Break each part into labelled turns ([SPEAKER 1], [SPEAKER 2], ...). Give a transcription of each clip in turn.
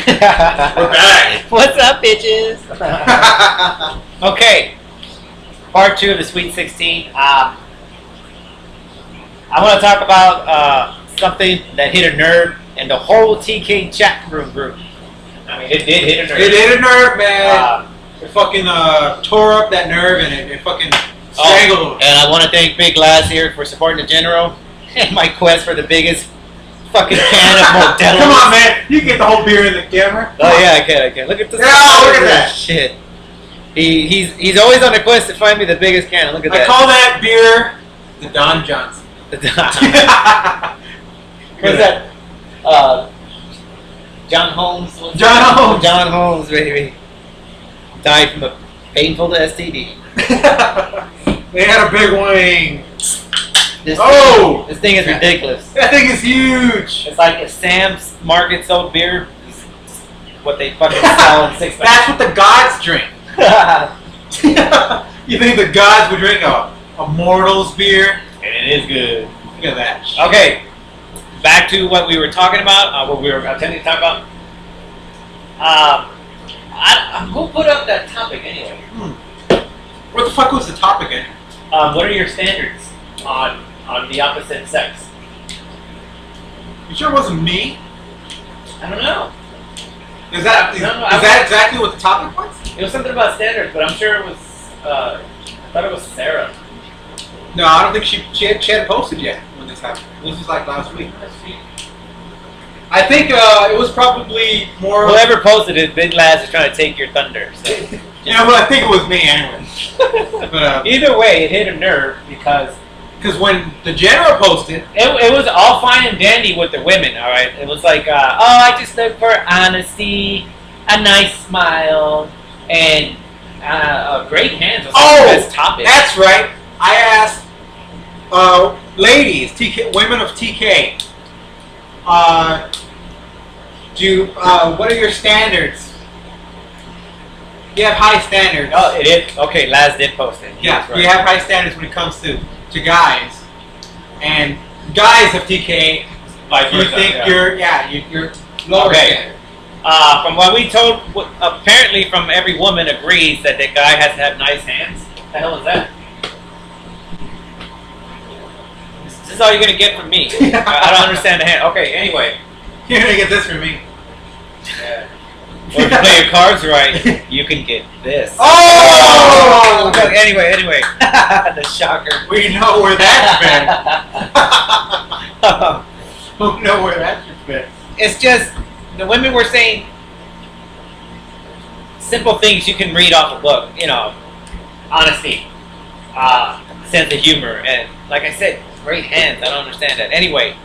[SPEAKER 1] We're back.
[SPEAKER 2] What's up, bitches? Okay, part 2 of the Sweet 16. I want to talk about something that hit a nerve in the whole TK chat room group. I mean, it did hit a nerve.
[SPEAKER 1] It hit a nerve, man. It fucking tore up that nerve and it fucking strangled.
[SPEAKER 2] And I want to thank Big Laz here for supporting the general and my quest for the biggest fucking can of Modelo.
[SPEAKER 1] Come on, man. You can get the whole beer in the camera.
[SPEAKER 2] Oh yeah, I can. Look at this.
[SPEAKER 1] Yeah, look at that.
[SPEAKER 2] Shit. He's always on a quest to find me the biggest can. Look at that.
[SPEAKER 1] I call that beer the Don Johnson.
[SPEAKER 2] The Don. What's that? John Holmes. John Holmes, baby. Died from a painful STD.
[SPEAKER 1] They had a big wing.
[SPEAKER 2] This thing is ridiculous.
[SPEAKER 1] That thing is huge.
[SPEAKER 2] It's like if Sam's Market sold beer, what they fucking sell in 6 packs.
[SPEAKER 1] That's what the gods drink. You think the gods would drink a mortal's beer?
[SPEAKER 2] And it is good.
[SPEAKER 1] Look at that shit.
[SPEAKER 2] Okay, back to what we were talking about, what we were attempting to talk about. Who put up that topic anyway?
[SPEAKER 1] What the fuck was the topic again?
[SPEAKER 2] What are your standards on the opposite sex?
[SPEAKER 1] You sure it wasn't me?
[SPEAKER 2] I don't know.
[SPEAKER 1] Is that exactly what the topic was?
[SPEAKER 2] It was something about standards, but I'm sure it was. I thought it was Sarah.
[SPEAKER 1] No, I don't think she had posted yet when this happened. This was like last week. I think it was probably more.
[SPEAKER 2] Whoever posted it, Big Laz is trying to take your thunder. So.
[SPEAKER 1] Yeah, well, I think it was me anyway. But
[SPEAKER 2] either way, it hit a nerve because
[SPEAKER 1] when the general posted,
[SPEAKER 2] it was all fine and dandy with the women. All right, it was like, I just look for honesty, a nice smile, and great hands. Was the best topic.
[SPEAKER 1] That's right. I asked ladies, women of TK, what are your standards? You have high standards.
[SPEAKER 2] Oh, it is? Okay, Laz did post it.
[SPEAKER 1] Yeah,
[SPEAKER 2] right.
[SPEAKER 1] You have high standards when it comes to guys. And guys of TK, you think you're lower standard.
[SPEAKER 2] From what we told, apparently from every woman agrees that the guy has to have nice hands. What the hell is that? This is all you're going to get from me. I don't understand the hand. Okay, anyway.
[SPEAKER 1] You're going to get this from me.
[SPEAKER 2] Yeah. Or if you play your cards right, you can get this.
[SPEAKER 1] Oh!
[SPEAKER 2] Anyway. The shocker.
[SPEAKER 1] We know where that's been. We know where that's been.
[SPEAKER 2] It's just, the women were saying simple things you can read off a book. You know, honesty, sense of humor, and like I said, great hands. I don't understand that. Anyway.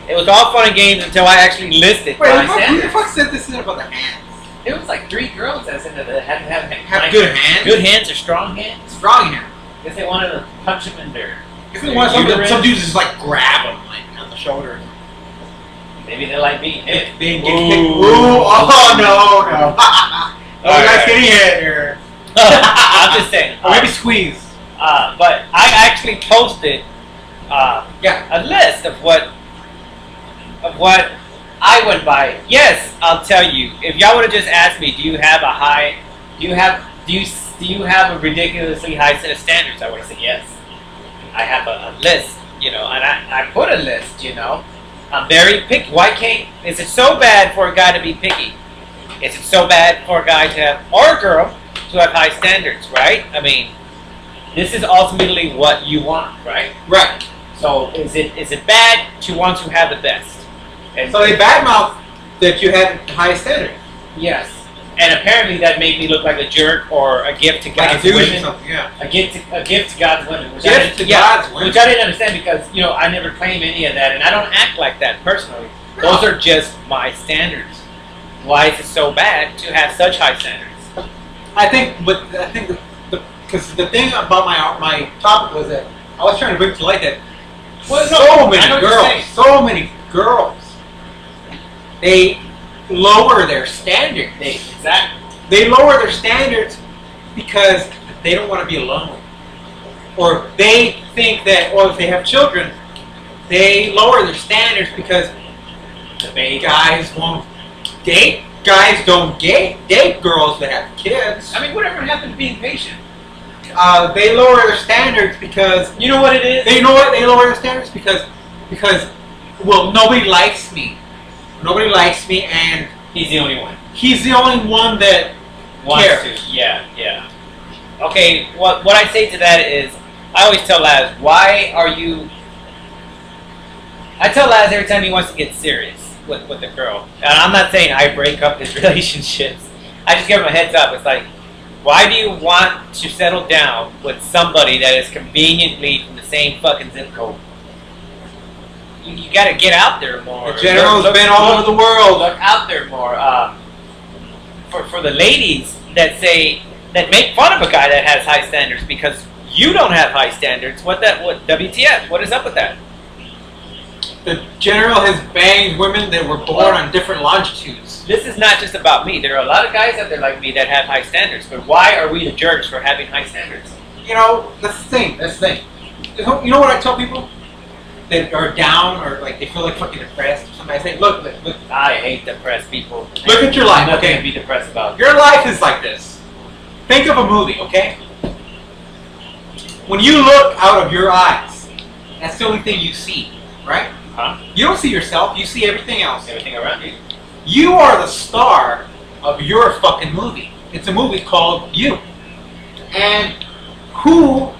[SPEAKER 2] It was all fun and games until I actually listed my standards.
[SPEAKER 1] Who the fuck said this in about the hands?
[SPEAKER 2] It was like 3 girls that said that they had to
[SPEAKER 1] have good hands.
[SPEAKER 2] Good hands or strong hands.
[SPEAKER 1] Strong hands.
[SPEAKER 2] Guess they wanted to punch them in their.
[SPEAKER 1] Some dudes just like grab them like on the shoulder.
[SPEAKER 2] Maybe they like being hit.
[SPEAKER 1] Oh no. Oh, guys getting hit here.
[SPEAKER 2] I'm just saying.
[SPEAKER 1] Or maybe squeeze.
[SPEAKER 2] But I actually posted a list of what I went by. Yes, I'll tell you. If y'all would have just asked me, do you have a ridiculously high set of standards? I would have said yes. I have a list, you know, and I put a list, you know. I'm very picky. Is it so bad for a guy to be picky? Is it so bad for a guy to have, or a girl, to have high standards, right? I mean, this is ultimately what you want, right?
[SPEAKER 1] Right.
[SPEAKER 2] So is it bad to want to have the best? And
[SPEAKER 1] so they badmouth that you had high standards.
[SPEAKER 2] Yes. And apparently that made me look like a jerk or a gift to God's women. A gift to God's women. Which I didn't understand because, you know, I never claim any of that and I don't act like that personally. No. Those are just my standards. Why is it so bad to have such high standards?
[SPEAKER 1] Because the thing about my topic was that I was trying to bring to light that so many girls, they lower their standards. They lower their standards because they don't want to be alone. Or they think that, well, if they have children, they lower their standards because the guys won't guys don't date girls that have kids.
[SPEAKER 2] I mean, whatever happened to being patient?
[SPEAKER 1] They lower their standards because
[SPEAKER 2] you know what it is.
[SPEAKER 1] They know what they lower their standards because well, nobody likes me. Nobody likes me, and
[SPEAKER 2] he's the only one.
[SPEAKER 1] He's the only one that
[SPEAKER 2] wants
[SPEAKER 1] cares.
[SPEAKER 2] to. Yeah. Okay. What I say to that is, I always tell Laz, why are you? I tell Laz every time he wants to get serious with a girl. And I'm not saying I break up his relationships. I just give him a heads up. It's like, why do you want to settle down with somebody that is conveniently from the same fucking zip code? You got to get out there more.
[SPEAKER 1] The general's been all over the world.
[SPEAKER 2] Look out there more. For the ladies that make fun of a guy that has high standards because you don't have high standards. What WTF? What is up with that?
[SPEAKER 1] The general has banged women that were born on different longitudes.
[SPEAKER 2] This is not just about me. There are a lot of guys out there like me that have high standards. But why are we the jerks for having high standards?
[SPEAKER 1] You know, that's the thing. You know what I tell people that are down or like they feel like fucking depressed or something? I say, look.
[SPEAKER 2] I hate depressed people.
[SPEAKER 1] Look at your life,
[SPEAKER 2] Nothing
[SPEAKER 1] okay?
[SPEAKER 2] to be depressed about.
[SPEAKER 1] Your life is like this. Think of a movie, okay? When you look out of your eyes, that's the only thing you see, right?
[SPEAKER 2] Huh?
[SPEAKER 1] You don't see yourself, you see everything else.
[SPEAKER 2] Everything around you.
[SPEAKER 1] You are the star of your fucking movie. It's a movie called You. And who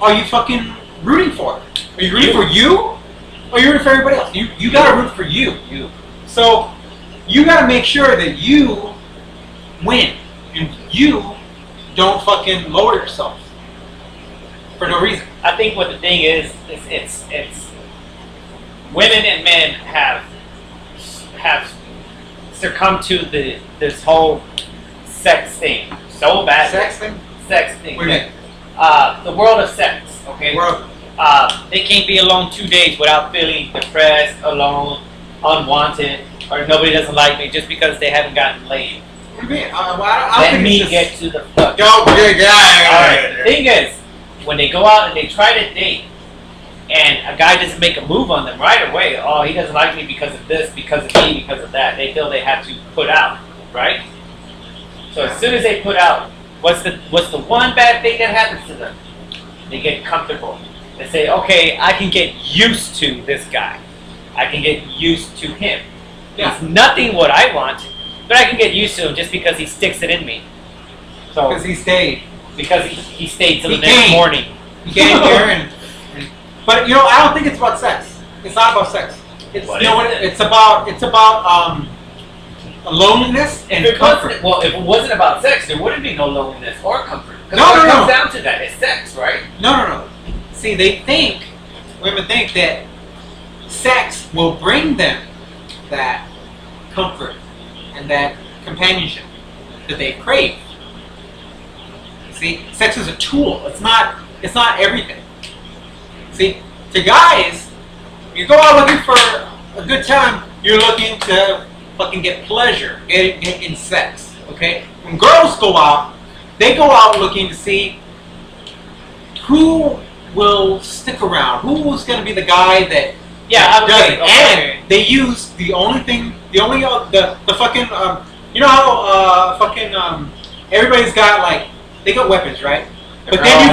[SPEAKER 1] are you fucking rooting for? Are you rooting for you? Or are you rooting for everybody else? You gotta root for you. So you gotta make sure that you win. And you don't fucking lower yourself. For no reason.
[SPEAKER 2] I think what the thing is it's women and men have succumbed to this whole sex thing so bad.
[SPEAKER 1] Sex thing?
[SPEAKER 2] Sex thing.
[SPEAKER 1] What do you mean?
[SPEAKER 2] The world of sex. Okay. They can't be alone 2 days without feeling depressed, alone, unwanted, or nobody doesn't like me just because they haven't gotten laid.
[SPEAKER 1] What do you mean?
[SPEAKER 2] Let me get to the fuck.
[SPEAKER 1] Go, good guy.
[SPEAKER 2] Alright. The thing is, when they go out and they try to date, and a guy doesn't make a move on them right away, oh, he doesn't like me because of this, because of me, because of that, they feel they have to put out, right? So as soon as they put out, what's the one bad thing that happens to them? They get comfortable. They say, okay, I can get used to this guy. I can get used to him.
[SPEAKER 1] Yeah.
[SPEAKER 2] It's nothing what I want, but I can get used to him just because he sticks it in me. So
[SPEAKER 1] because he stayed.
[SPEAKER 2] Because he stayed till the next morning.
[SPEAKER 1] He came here but you know, I don't think it's about sex. It's not about sex. It's it's about loneliness and comfort.
[SPEAKER 2] Well, if it wasn't about sex, there wouldn't be no loneliness or comfort.
[SPEAKER 1] No,
[SPEAKER 2] it comes down to that. It's sex, right?
[SPEAKER 1] No. See, women think that sex will bring them that comfort and that companionship that they crave. See, sex is a tool. It's not everything. See, to guys, you go out looking for a good time, you're looking to fucking get pleasure in sex. Okay? When girls go out, they go out looking to see who will stick around, who's going to be the guy that does it. And they use the fucking, you know how everybody's got like, they got weapons, right? But then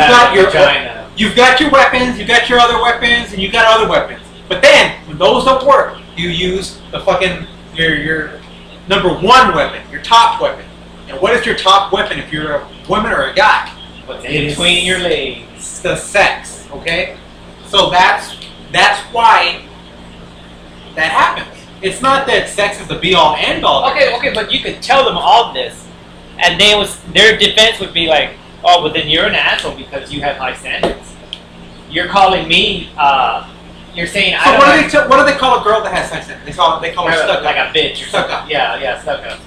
[SPEAKER 1] you've got your weapons, you've got your other weapons, and you've got other weapons. But then, when those don't work, you use the fucking, your number one weapon, your top weapon. And what is your top weapon if you're a woman or a guy?
[SPEAKER 2] What's in between your legs?
[SPEAKER 1] It's the sex, okay? So that's why that happens. It's not that sex is the be-all, end-all.
[SPEAKER 2] Okay, but you could tell them all this, and their defense would be like, oh, well then you're an asshole because you have high standards. You're calling me, you're saying
[SPEAKER 1] so what do they call a girl that has high standards? They call her stuck up.
[SPEAKER 2] Like a bitch or
[SPEAKER 1] stuck
[SPEAKER 2] something.
[SPEAKER 1] up.
[SPEAKER 2] Yeah, stuck up.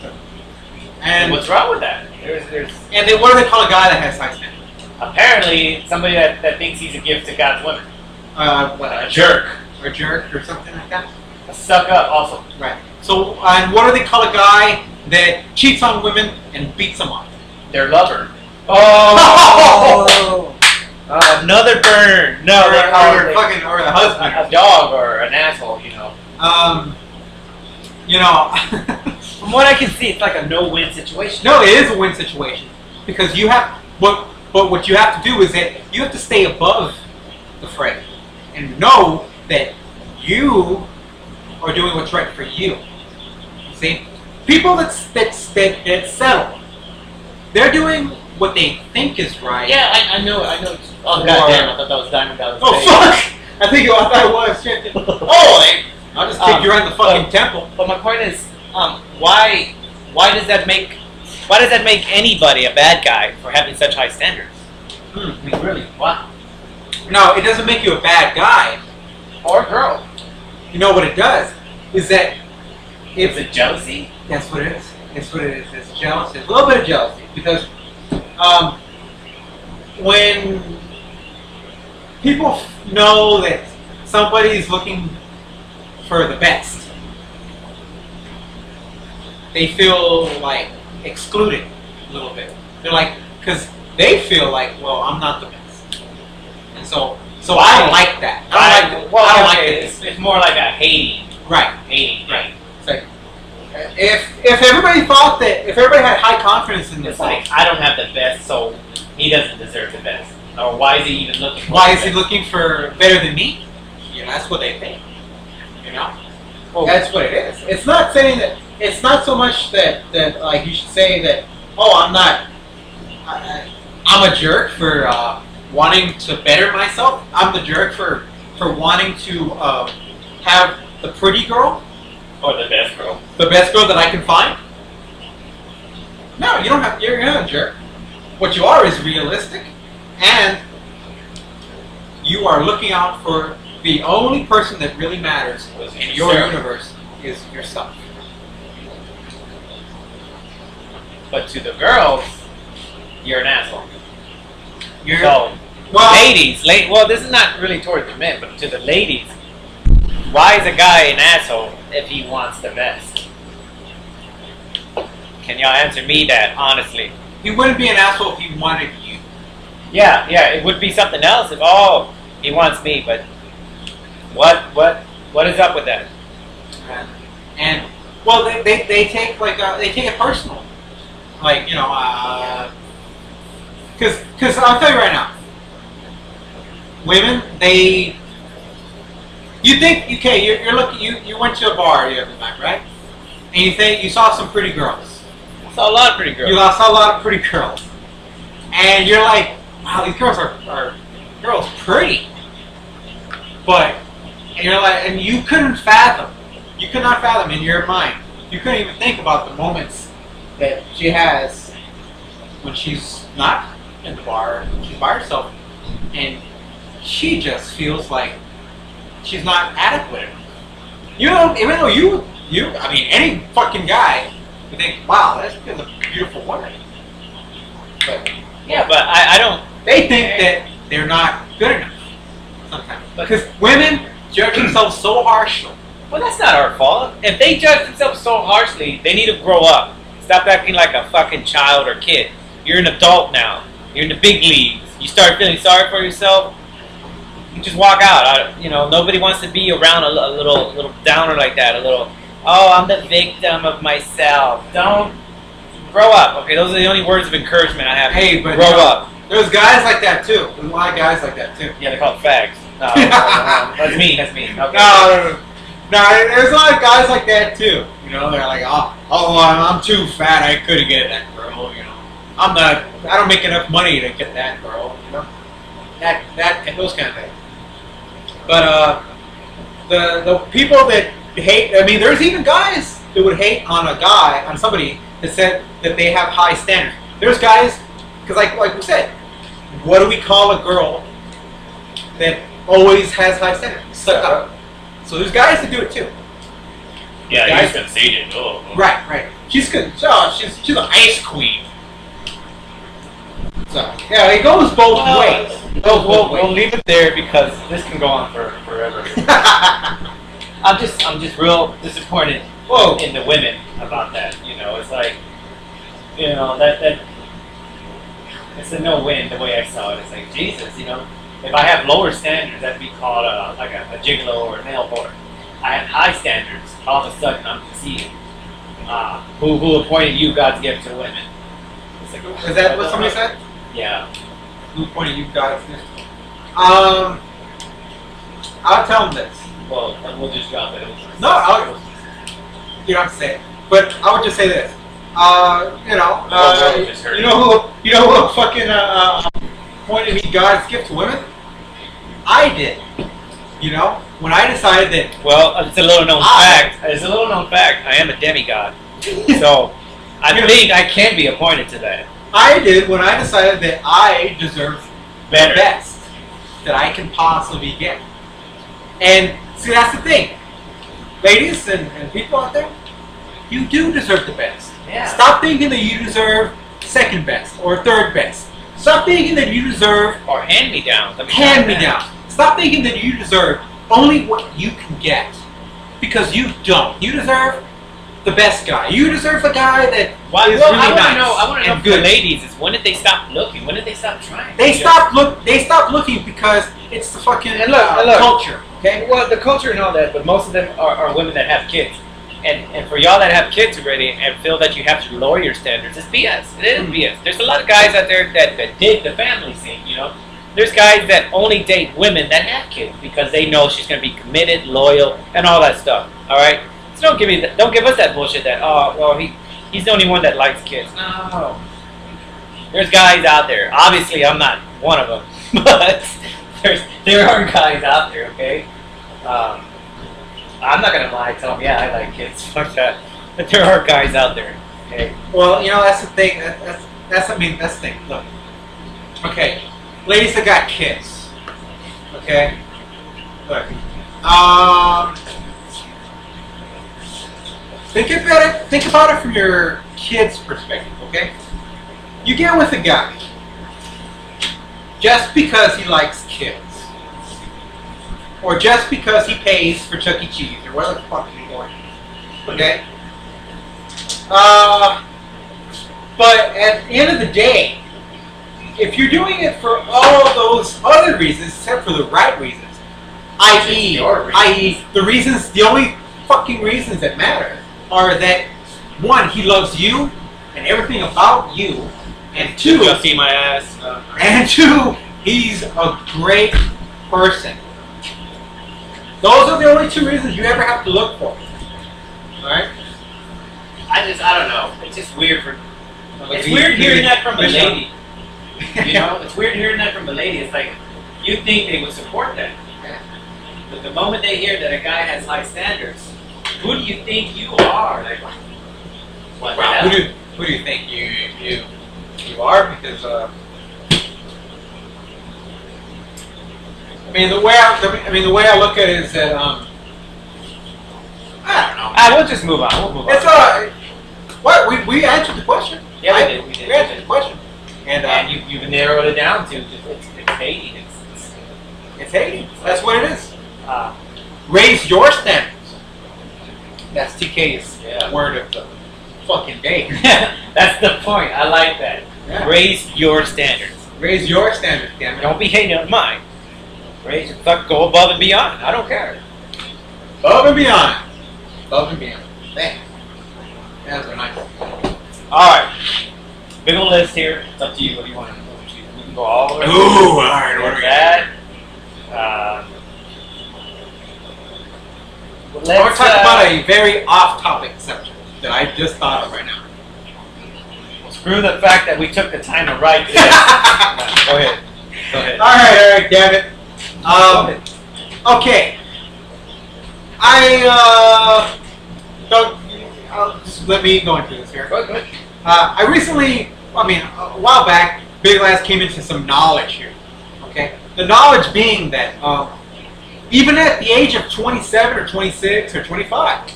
[SPEAKER 2] And what's wrong with that?
[SPEAKER 1] And then what do they call a guy that has high standards?
[SPEAKER 2] Apparently, somebody that thinks he's a gift to God's women. A jerk.
[SPEAKER 1] Or a jerk or something like that?
[SPEAKER 2] A stuck up also.
[SPEAKER 1] Right. So, and what do they call a guy that cheats on women and beats them up?
[SPEAKER 2] Their lover. Oh! Another burn. No,
[SPEAKER 1] or the husband.
[SPEAKER 2] A dog or an asshole, you know. From what I can see, it's like a no-win situation.
[SPEAKER 1] No, it is a win situation because you have but what you have to do is that you have to stay above the fray and know that you are doing what's right for you. See, people that settle, they're doing what they think is right.
[SPEAKER 2] Yeah, I know. Oh goddamn! I thought that was Diamond Dallas.
[SPEAKER 1] Oh fuck! I thought it was shit. Oh, I'll just kick you around the fucking temple.
[SPEAKER 2] But my point is, why does that make anybody a bad guy for having such high standards? I mean, really? Wow.
[SPEAKER 1] No, it doesn't make you a bad guy
[SPEAKER 2] Or girl.
[SPEAKER 1] You know what it does is that
[SPEAKER 2] Is it jealousy?
[SPEAKER 1] That's what it is. It's what it is. It's jealousy. A little bit of jealousy because when people know that somebody's looking for the best, they feel like excluded a little bit. They're like, because they feel like, well, I'm not the best, and so I don't like that. I don't like this.
[SPEAKER 2] It's more like a hating.
[SPEAKER 1] Right.
[SPEAKER 2] Hating.
[SPEAKER 1] Right. It's like, if everybody thought that, if everybody had high confidence in
[SPEAKER 2] It's
[SPEAKER 1] themselves,
[SPEAKER 2] like, I don't have the best, so he doesn't deserve the best. Or why is he even looking for
[SPEAKER 1] why
[SPEAKER 2] the
[SPEAKER 1] is he
[SPEAKER 2] best?
[SPEAKER 1] looking for better than me? You know, that's what they think. You know, that's what it is. It's not saying that. It's not so much that like you should say that. Oh, I'm a jerk for wanting to better myself. I'm the jerk for wanting to have the pretty girl.
[SPEAKER 2] Or the best girl.
[SPEAKER 1] The best girl that I can find? No, you don't have. You're not a jerk. What you are is realistic, and you are looking out for the only person that really matters in your universe is yourself.
[SPEAKER 2] But to the girls, you're an asshole.
[SPEAKER 1] You're
[SPEAKER 2] So,
[SPEAKER 1] well,
[SPEAKER 2] ladies, well, this is not really towards the men, but to the ladies, why is a guy an asshole if he wants the best? Can y'all answer me that, honestly?
[SPEAKER 1] he wouldn't be an asshole if he wanted you.
[SPEAKER 2] Yeah, it would be something else if, oh, he wants me, but what is up with that?
[SPEAKER 1] And well, they take they take it personal, like you know, because I'll tell you right now, women you think okay, you're looking you went to a bar the other night, right? And you think you saw some pretty girls.
[SPEAKER 2] I saw a lot of pretty girls.
[SPEAKER 1] You saw a lot of pretty girls, and you're like, wow, these girls are girls pretty, but and you're like, and you couldn't fathom. You could not fathom in your mind. You couldn't even think about the moments that she has when she's not in the bar, when she's by herself, and she just feels like she's not adequate. You know, even though you, I mean, any fucking guy would think, wow, that's a beautiful woman. But
[SPEAKER 2] Yeah, but I don't.
[SPEAKER 1] they think that they're not good enough sometimes because women judge themselves so harshly.
[SPEAKER 2] Well, that's not our fault. If they judge themselves so harshly, they need to grow up. Stop acting like a fucking child or kid. You're an adult now. You're in the big leagues. You start feeling sorry for yourself, you just walk out. You know, nobody wants to be around a little downer like that. A little, oh, I'm the victim of myself. Don't grow up. Okay, those are the only words of encouragement I have.
[SPEAKER 1] Hey, but
[SPEAKER 2] grow up.
[SPEAKER 1] There's guys like that too. There's a lot of guys like that too.
[SPEAKER 2] Yeah, they're called fags. No, that's me. That's me. Okay.
[SPEAKER 1] No, there's a lot of guys like that too. You know, they're like, oh, I'm too fat. I couldn't get that girl. You know, I don't make enough money to get that girl. You know, those kind of things. But the people that hate, I mean, there's even guys that would hate on somebody that said that they have high standards. There's guys, because like we said, what do we call a girl that always has high standards? Stuck up. So there's guys that do it too.
[SPEAKER 2] Yeah,
[SPEAKER 1] guys,
[SPEAKER 2] you're conceited. Oh.
[SPEAKER 1] Right. She's good. She's an ice queen. So yeah, it goes both ways.
[SPEAKER 2] We'll leave it there because this can go on forever. I'm just real disappointed in the women about that. You know, it's like, you know, that it's a no-win the way I saw it. It's like, Jesus, you know, if I have lower standards, that'd be called like a gigolo or a nail whore. I have high standards. All of a sudden, I'm conceited. Who appointed you God's gift to women? Like,
[SPEAKER 1] is that what somebody said?
[SPEAKER 2] Yeah.
[SPEAKER 1] Who appointed you God's gift? I'll tell them this.
[SPEAKER 2] Well, we'll just drop it.
[SPEAKER 1] No, you don't have to say it. But I would just say this. You know who fucking appointed me God's gift to women? I did. You know, when I decided that.
[SPEAKER 2] Well, it's a little known fact. It's a little known fact. I am a demigod, so I think I can be appointed to that.
[SPEAKER 1] I did when I decided that I deserve the best that I can possibly get. And see, that's the thing, ladies and people out there, you do deserve the best.
[SPEAKER 2] Yeah.
[SPEAKER 1] Stop thinking that you deserve second best or third best. Stop thinking that you deserve
[SPEAKER 2] or hand me down.
[SPEAKER 1] Stop thinking that you deserve only what you can get, because you don't. You deserve the best guy. You deserve the guy that is really nice.
[SPEAKER 2] I want to know for the ladies is when did they stop looking? When did they stop trying?
[SPEAKER 1] They stopped looking because it's the fucking culture. Okay.
[SPEAKER 2] Well, the culture and all that, but most of them are women that have kids. And for y'all that have kids already and feel that you have to lower your standards, it's BS. It is BS. There's a lot of guys out there that dig the family scene, you know. There's guys that only date women that have kids because they know she's going to be committed, loyal, and all that stuff. All right? So don't give us that bullshit that, oh, well, he's the only one that likes kids. No. There's guys out there. Obviously, I'm not one of them. But there are guys out there, okay? I'm not going to lie and tell them, yeah, I like kids. Fuck that. But there are guys out there, okay?
[SPEAKER 1] Well, you know, that's the thing. That's the thing. Look. Okay. Ladies that got kids. Okay? Look. Think about it from your kid's perspective, okay? You get with a guy just because he likes kids. Or just because he pays for Chuck E. Cheese, or whatever the fuck he's going. Okay? But at the end of the day, if you're doing it for all those other reasons, except for the right reasons, i.e., the only fucking reasons that matter are that, one, he loves you and everything about you, and two,
[SPEAKER 2] just see my ass.
[SPEAKER 1] And two, he's a great person. Those are the only two reasons you ever have to look for. Alright?
[SPEAKER 2] I don't know. It's just weird it's weird hearing that from a lady. You know? It's weird hearing that from a lady. It's like, you think they would support that. But the moment they hear that a guy has high standards, who do you think you are? Like, what?
[SPEAKER 1] Wow. Who do you think you are? Because the way I look at it is that I don't know.
[SPEAKER 2] We'll just move on. We'll move on.
[SPEAKER 1] It's what we answered the question.
[SPEAKER 2] Yeah, we did.
[SPEAKER 1] We answered the question. And
[SPEAKER 2] you've narrowed it down to it's hating.
[SPEAKER 1] It's hating. That's what it is. Raise your standards. That's TK's word of the fucking day.
[SPEAKER 2] That's the point. I like that. Yeah. Raise your standards.
[SPEAKER 1] Raise your standards, damn it.
[SPEAKER 2] Don't be hating on mine. Raise your go above and beyond. I don't care.
[SPEAKER 1] Above and beyond. Above and beyond. Man. That's a nice.
[SPEAKER 2] Alright. Big old list here. It's up to you. What do you want to know? We can go all the way.
[SPEAKER 1] Ooh, alright. What do we got? I want to talk about a very off-topic subject that I just thought of right now.
[SPEAKER 2] Screw the fact that we took the time to write this. Go ahead.
[SPEAKER 1] All right, damn it. Okay. Just let me go into this here.
[SPEAKER 2] Go ahead.
[SPEAKER 1] I recently, a while back, Big Lass came into some knowledge here. Okay? The knowledge being that even at the age of 27 or 26 or 25,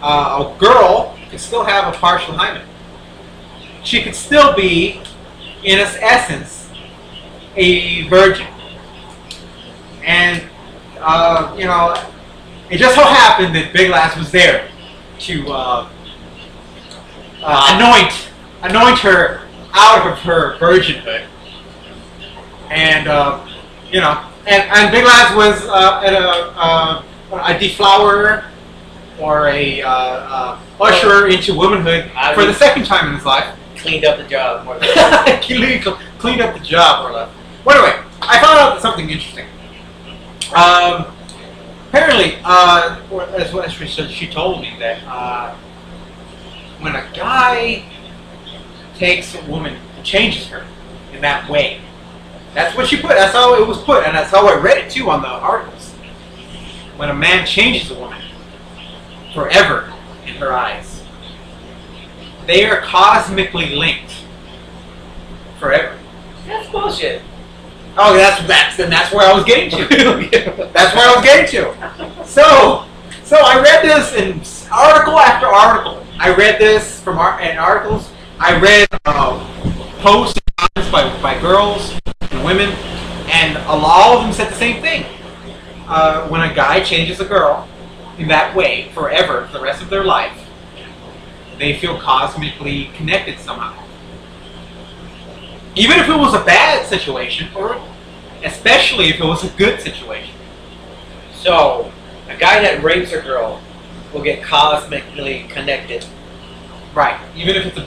[SPEAKER 1] a girl could still have a partial hymen. She could still be, in its essence, a virgin. And, it just so happened that Big Lass was there to anoint her out of her virginhood. And, and Big Lass was at a deflowerer or a usher into womanhood for the second time in his life.
[SPEAKER 2] Cleaned up the job more than
[SPEAKER 1] cleaned up the job, more or less. Well, anyway, I found out something interesting. Apparently, as she told me that when a guy takes a woman and changes her in that way, that's what she put. That's how it was put, and that's how I read it too on the articles. When a man changes a woman forever in her eyes, they are cosmically linked forever.
[SPEAKER 2] That's bullshit.
[SPEAKER 1] Oh, that's where I was getting to. That's where I was getting to. So I read this in article after article. I read this from in articles. I read posts by girls and women, and all of them said the same thing. When a guy changes a girl in that way forever, for the rest of their life, they feel cosmically connected somehow. Even if it was a bad situation, or especially if it was a good situation.
[SPEAKER 2] So, a guy that rapes a girl will get cosmically connected.
[SPEAKER 1] Right. Even if it's a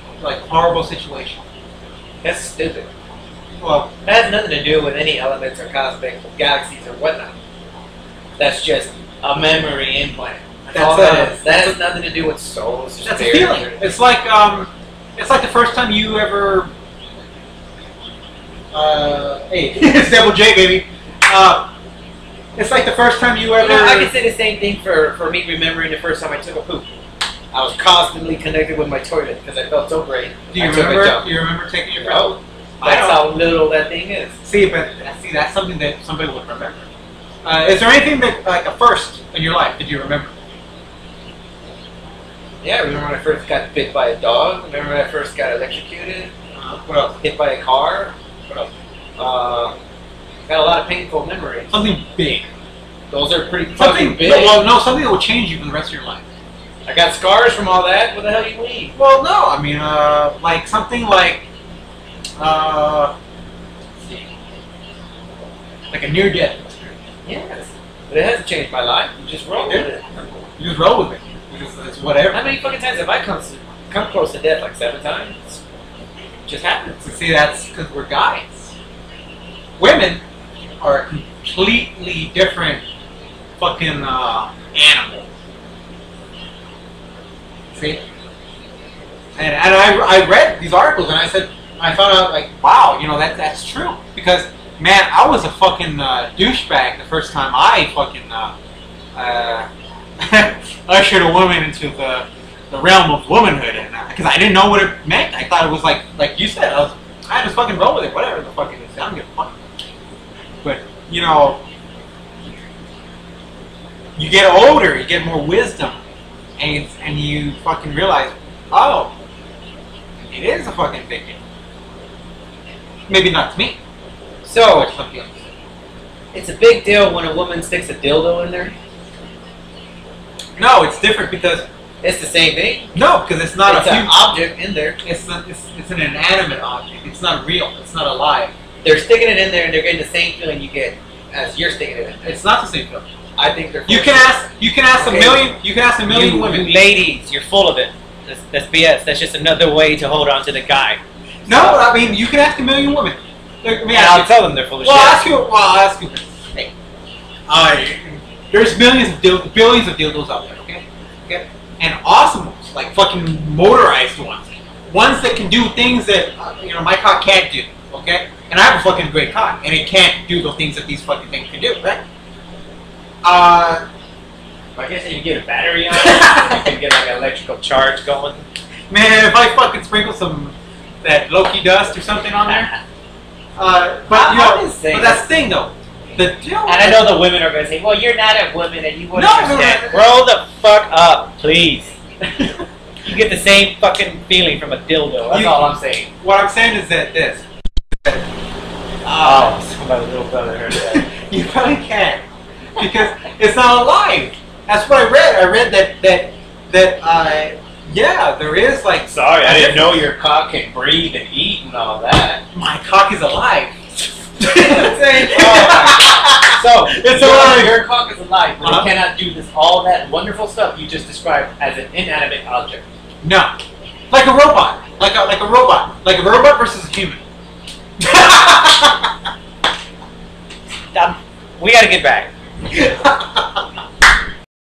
[SPEAKER 1] horrible situation.
[SPEAKER 2] That's stupid.
[SPEAKER 1] Well,
[SPEAKER 2] that has nothing to do with any elements or cosmic galaxies or whatnot. That's just a memory implant. That's all that is. That has nothing to do with souls.
[SPEAKER 1] That's a feeling. It's like the first time you ever. Hey, it's Devil J, baby. It's like the first time you ever.
[SPEAKER 2] I can say the same thing for me remembering the first time I took a poop. I was constantly connected with my toilet because I felt so great.
[SPEAKER 1] Do you remember? You remember taking your poop?
[SPEAKER 2] That's how little that thing is.
[SPEAKER 1] See, that's something that somebody would remember. Is there anything that like a first in your life did you remember?
[SPEAKER 2] Yeah, I remember when I first got bit by a dog. Remember when I first got electrocuted.
[SPEAKER 1] What else?
[SPEAKER 2] Hit by a car. What else? Got a lot of painful memories.
[SPEAKER 1] Something big.
[SPEAKER 2] Those are pretty fucking big.
[SPEAKER 1] Well, no, something that will change you for the rest of your life.
[SPEAKER 2] I got scars from all that. What the hell you mean?
[SPEAKER 1] Well, no, I mean, like something like a near-death experience.
[SPEAKER 2] Yes, but it hasn't changed my life. You just roll with it.
[SPEAKER 1] You just roll with it. Because it's whatever.
[SPEAKER 2] How many fucking times have I come close to death? Like 7 times? It just happens.
[SPEAKER 1] See, that's because we're guys. Women are a completely different fucking animal. See? And I read these articles and I found out like, wow, you know, that's true. Because, man, I was a fucking douchebag the first time I fucking ushered a woman into the realm of womanhood, and because I didn't know what it meant. I thought it was like you said, I had to fucking roll with it, whatever the fuck it is. I don't give a fuck. But you know, you get older, you get more wisdom, and you fucking realize, oh, it is a fucking big deal. Maybe not to me.
[SPEAKER 2] So it's a big deal when a woman sticks a dildo in there.
[SPEAKER 1] No, it's different because
[SPEAKER 2] it's the same thing.
[SPEAKER 1] No, because it's not
[SPEAKER 2] an object in there.
[SPEAKER 1] It's an inanimate object. It's not real. It's not alive.
[SPEAKER 2] They're sticking it in there and they're getting the same feeling you get as you're sticking it in there.
[SPEAKER 1] It's not the same feeling.
[SPEAKER 2] I think they're.
[SPEAKER 1] You can ask okay. a million women.
[SPEAKER 2] You ladies, you're full of it. That's BS. That's just another way to hold on to the guy.
[SPEAKER 1] No, I mean you can ask a million women.
[SPEAKER 2] I'll tell them they're full of shit.
[SPEAKER 1] I'll ask you. Hey, there's billions of dildos out there. Okay, and awesome ones, like fucking motorized ones that can do things that my cock can't do. Okay, and I have a fucking great cock, and it can't do the things that these fucking things can do, right?
[SPEAKER 2] I guess you get a battery on it, you can get like an electrical charge going.
[SPEAKER 1] Man, if I fucking sprinkle some that Loki dust or something on there. But that's the thing though. And
[SPEAKER 2] I know the women are going to say, well, you're not a woman and you wouldn't understand. Grow the fuck up, please. You get the same fucking feeling from a dildo. That's all I'm saying.
[SPEAKER 1] What I'm saying is that this.
[SPEAKER 2] Oh, somebody little brother heard that.
[SPEAKER 1] You probably can't. Because it's not alive. That's what I read. I read that yeah, there is like...
[SPEAKER 2] Sorry, I didn't know your cock can breathe and eat and all that.
[SPEAKER 1] My cock is alive.
[SPEAKER 2] So,
[SPEAKER 1] It's alive.
[SPEAKER 2] your cock is alive, but it cannot do this, all that wonderful stuff you just described as an inanimate object.
[SPEAKER 1] No. Like a robot. Like a robot. Like a robot versus a human.
[SPEAKER 2] We gotta get back.